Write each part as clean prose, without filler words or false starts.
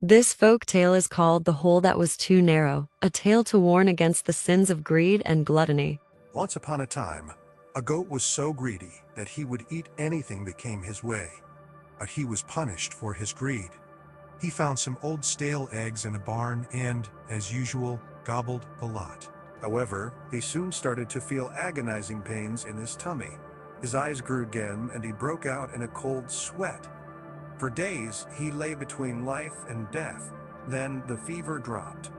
This folk tale is called The Hole That Was Too Narrow, a tale to warn against the sins of greed and gluttony. Once upon a time, a goat was so greedy that he would eat anything that came his way. But he was punished for his greed. He found some old stale eggs in a barn and, as usual, gobbled the lot. However, he soon started to feel agonizing pains in his tummy. His eyes grew dim and he broke out in a cold sweat. For days, he lay between life and death. Then the fever dropped.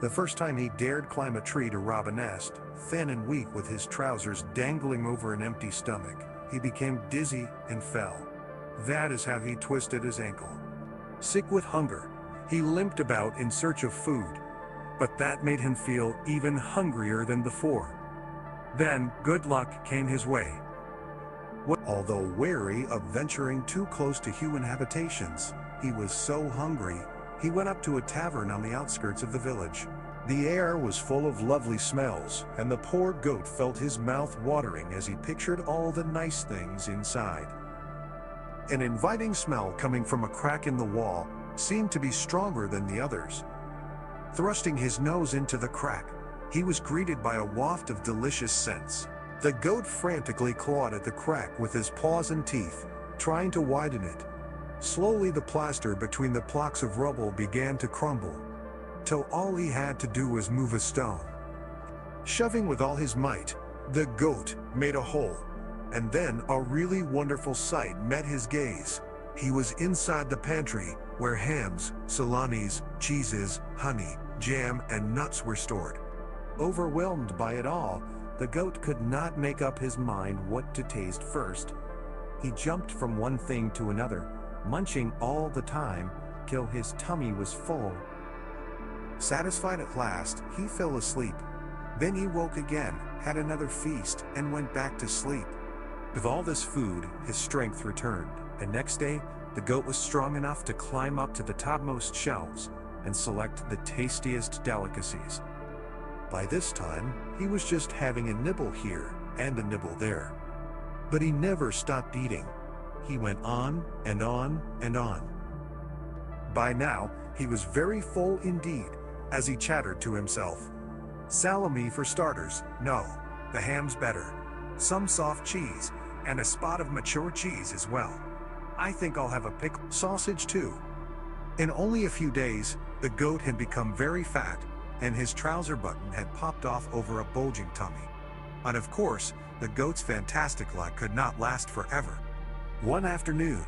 The first time he dared climb a tree to rob a nest, thin and weak with his trousers dangling over an empty stomach, he became dizzy and fell. That is how he twisted his ankle. Sick with hunger, he limped about in search of food, but that made him feel even hungrier than before. Then good luck came his way. Although wary of venturing too close to human habitations, he was so hungry, he went up to a tavern on the outskirts of the village. The air was full of lovely smells, and the poor goat felt his mouth watering as he pictured all the nice things inside. An inviting smell coming from a crack in the wall seemed to be stronger than the others. Thrusting his nose into the crack, he was greeted by a waft of delicious scents. The goat frantically clawed at the crack with his paws and teeth, trying to widen it. Slowly the plaster between the blocks of rubble began to crumble, till all he had to do was move a stone. Shoving with all his might, the goat made a hole, and then a really wonderful sight met his gaze. He was inside the pantry, where hams, salamis, cheeses, honey, jam, and nuts were stored. Overwhelmed by it all, the goat could not make up his mind what to taste first. He jumped from one thing to another, munching all the time, till his tummy was full. Satisfied at last, he fell asleep. Then he woke again, had another feast, and went back to sleep. With all this food, his strength returned, and next day, the goat was strong enough to climb up to the topmost shelves and select the tastiest delicacies. By this time, he was just having a nibble here and a nibble there. But he never stopped eating. He went on and on and on. By now, he was very full indeed, as he chattered to himself. Salami for starters, no, the ham's better. Some soft cheese, and a spot of mature cheese as well. I think I'll have a pickled sausage too. In only a few days, the goat had become very fat, and his trouser button had popped off over a bulging tummy. And of course, the goat's fantastic luck could not last forever. One afternoon,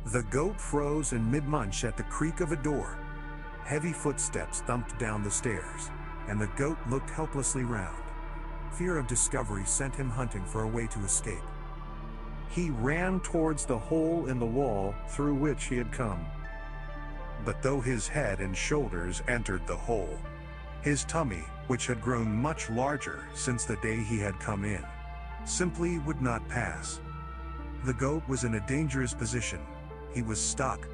the goat froze in mid-munch at the creak of a door. Heavy footsteps thumped down the stairs, and the goat looked helplessly round. Fear of discovery sent him hunting for a way to escape. He ran towards the hole in the wall through which he had come. But though his head and shoulders entered the hole, his tummy, which had grown much larger since the day he had come in, simply would not pass. The goat was in a dangerous position. He was stuck.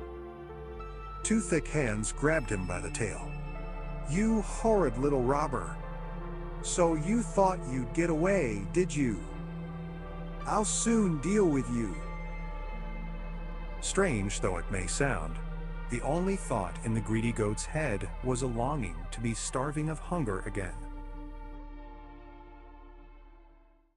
Two thick hands grabbed him by the tail. "You horrid little robber! So you thought you'd get away, did you? I'll soon deal with you." Strange though it may sound, the only thought in the greedy goat's head was a longing to be starving of hunger again.